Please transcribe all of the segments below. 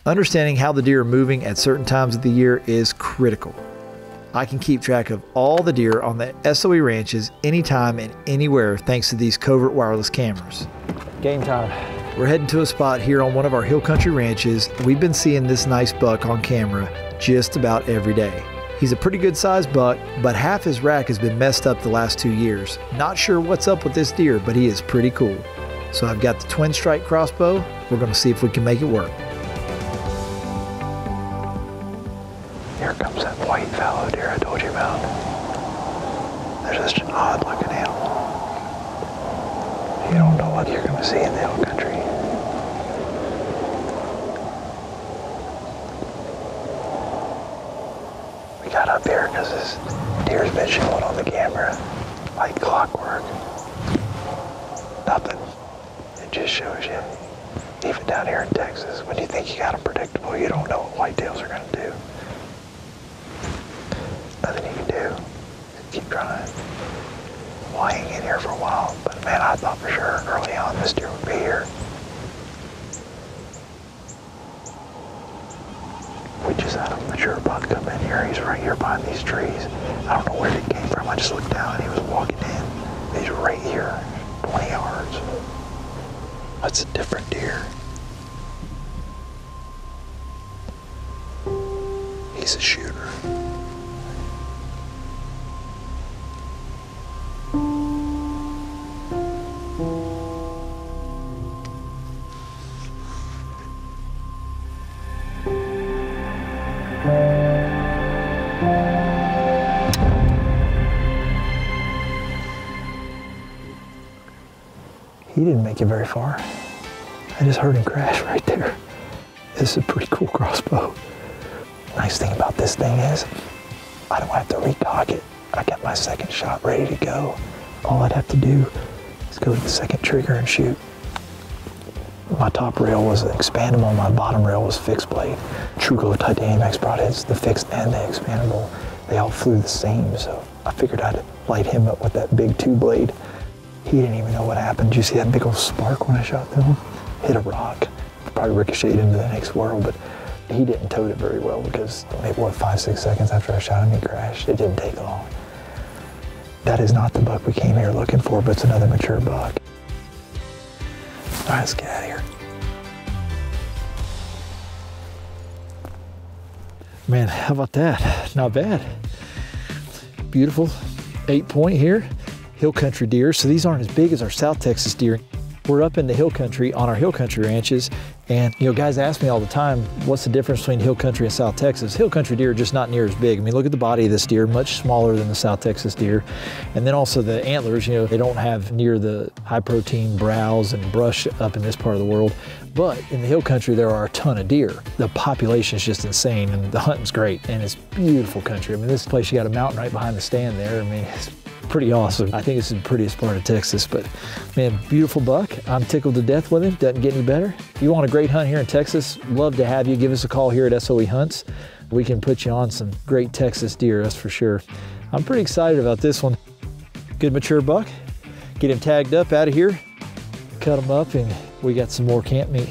Understanding how the deer are moving at certain times of the year is critical. I can keep track of all the deer on the SOE ranches anytime and anywhere thanks to these covert wireless cameras. Game time. We're heading to a spot here on one of our hill country ranches. We've been seeing this nice buck on camera just about every day. He's a pretty good sized buck, but half his rack has been messed up the last 2 years. Not sure what's up with this deer, but he is pretty cool. So I've got the twin strike crossbow. We're going to see if we can make it work. Here comes that white fallow deer I told you about. They're such an odd looking animal. You don't know what you're going to see in the hill country. We got up here because this deer's been showing on the camera like clockwork. Nothing. It just shows you. Even down here in Texas, when you think you got them predictable, you don't know what whitetails are going to do. Nothing you can do. Keep trying. We'll hang in here for a while, but man, I thought for sure early on this deer would be here. We just had a mature buck come in here. He's right here behind these trees. I don't know where he came from. I just looked down and he was walking in. He's right here, 20 yards. That's a different deer. He's a shooter. He didn't make it very far. I just heard him crash right there. This is a pretty cool crossbow. Nice thing about this thing is I don't have to recock it. I got my second shot ready to go. All I'd have to do is go to the second trigger and shoot. My top rail was expandable, my bottom rail was fixed blade. Truco Titanium X broadheads, the fixed and the expandable, they all flew the same, so I figured I'd light him up with that big 2-blade. He didn't even know what happened. Did you see that big old spark when I shot through him? Hit a rock. Probably ricocheted into the next world, but he didn't tote it very well because maybe, what, 5-6 seconds after I shot him, he crashed. It didn't take long. That is not the buck we came here looking for, but it's another mature buck. All right, let's get out of here. Man, how about that? Not bad. Beautiful 8-point here. Hill country deer. So these aren't as big as our South Texas deer. We're up in the hill country on our hill country ranches. And guys ask me all the time, what's the difference between hill country and South Texas? Hill country deer are just not near as big. I mean, look at the body of this deer, much smaller than the South Texas deer. And then also the antlers, they don't have near the high protein browse and brush up in this part of the world. But in the hill country, there are a ton of deer. The population is just insane and the hunting's great and it's beautiful country. I mean, this place, you got a mountain right behind the stand there. I mean, it's pretty awesome. I think it's the prettiest part of Texas, but man, beautiful buck. I'm tickled to death with him. Doesn't get any better. If you want a great hunt here in Texas, love to have you. Give us a call here at SOE Hunts. We can put you on some great Texas deer, that's for sure. I'm pretty excited about this one. Good mature buck. Get him tagged up out of here, cut him up, and we got some more camp meat.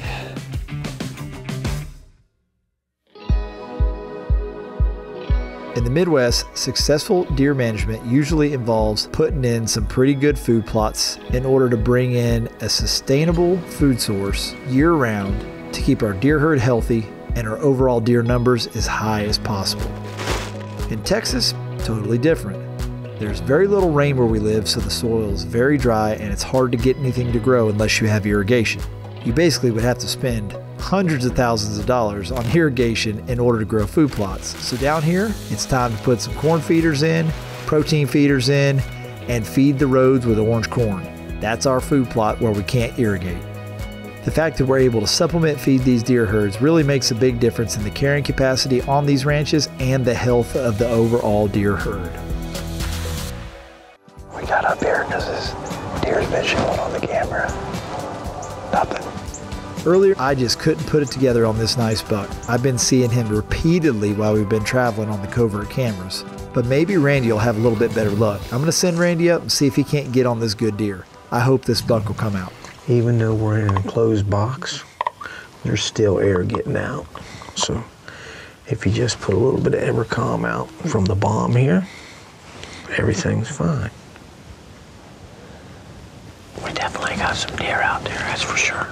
In the Midwest, successful deer management usually involves putting in some pretty good food plots in order to bring in a sustainable food source year-round to keep our deer herd healthy and our overall deer numbers as high as possible. In Texas, totally different. There's very little rain where we live, so the soil is very dry and it's hard to get anything to grow unless you have irrigation. You basically would have to spend hundreds of thousands of dollars on irrigation in order to grow food plots. So down here, it's time to put some corn feeders in, protein feeders in, and feed the roads with orange corn. That's our food plot where we can't irrigate. The fact that we're able to supplement feed these deer herds really makes a big difference in the carrying capacity on these ranches and the health of the overall deer herd. We got up here because this deer's been showing on the camera. Nothing. Earlier, I just couldn't put it together on this nice buck. I've been seeing him repeatedly while we've been traveling on the covert cameras. But maybe Randy will have a little bit better luck. I'm going to send Randy up and see if he can't get on this good deer. I hope this buck will come out. Even though we're in an enclosed box, there's still air getting out. So if you just put a little bit of Evercalm out from the bomb here, everything's fine. We definitely got some deer out there, that's for sure.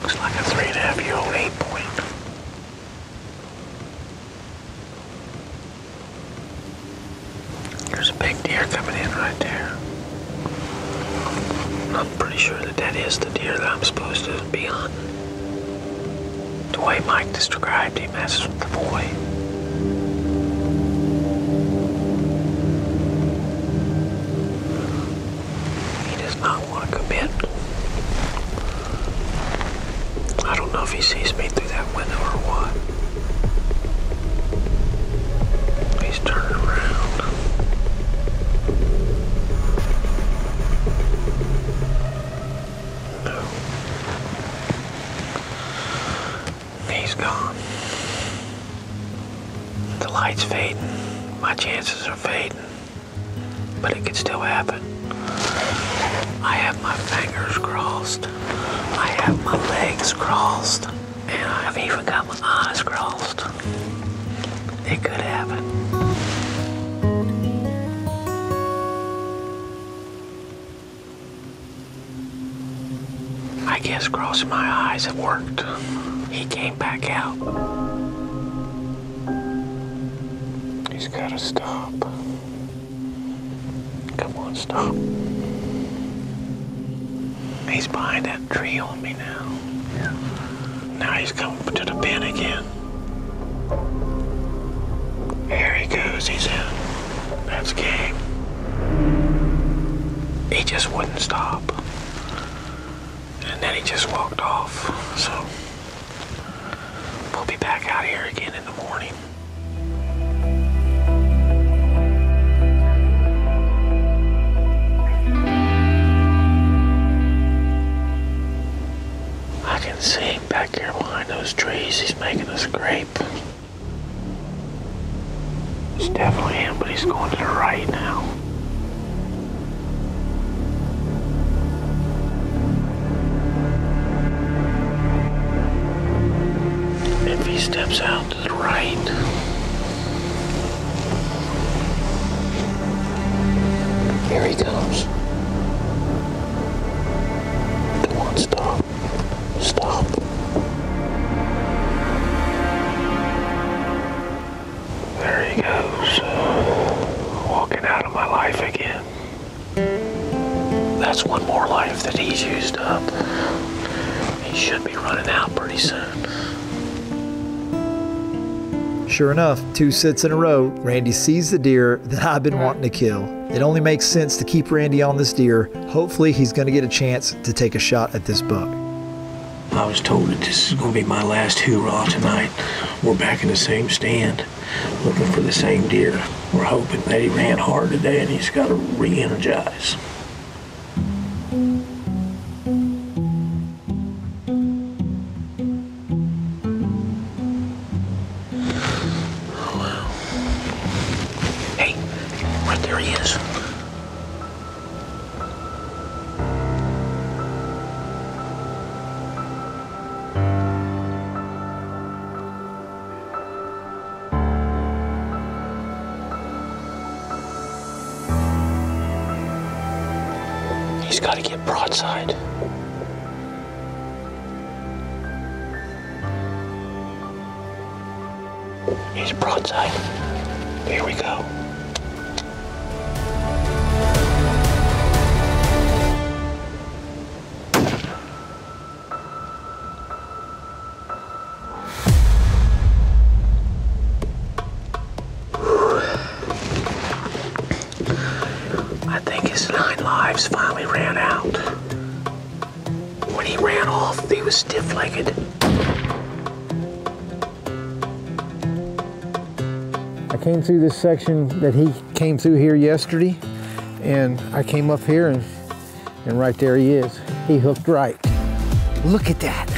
Looks like a 3.5-year-old 8-point. There's a big deer coming in right there. I'm pretty sure that that is the deer that I'm supposed to be on. The way Mike described him as the boy. He does not want to commit. I don't know if he sees me through that window or what. He's turning around. He's gone. The light's fading. My chances are fading. But it could still happen. I have my fingers crossed. I have my legs crossed. And I've even got my eyes crossed. It could happen. I guess crossing my eyes have worked. He came back out. He's gotta stop. Come on, stop. He's behind that tree on me now. Now he's coming to the pen again. There he goes, he's in. That's game. He just wouldn't stop. And then he just walked off, so we'll be back out here again in the morning. I can see him back here behind those trees. He's making a scrape. It's definitely him, but he's going to the right now. If he steps out to the right, here he comes. Come on, stop. Stop. There he goes. Walking out of my life again. That's one more life that he's used up. He should be running out pretty soon. Sure enough, 2 sits in a row, Randy sees the deer that I've been wanting to kill. It only makes sense to keep Randy on this deer. Hopefully he's going to get a chance to take a shot at this buck. I was told that this is going to be my last hoorah tonight. We're back in the same stand, looking for the same deer. We're hoping that he ran hard today and he's got to re-energize. There he is. He's got to get broadside. He's broadside. Here we go. I think his 9 lives finally ran out. When he ran off, he was stiff-legged. I came through this section that he came through here yesterday, and I came up here and right there he is. He hooked right. Look at that.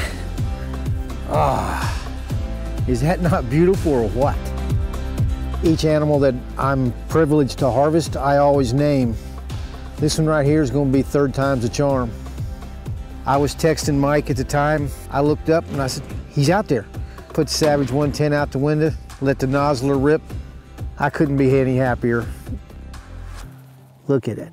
Ah, is that not beautiful or what? Each animal that I'm privileged to harvest, I always name. This one right here is going to be 3rd time's a charm. I was texting Mike at the time. I looked up and I said, he's out there. Put the Savage 110 out the window, let the nozzler rip. I couldn't be any happier. Look at it.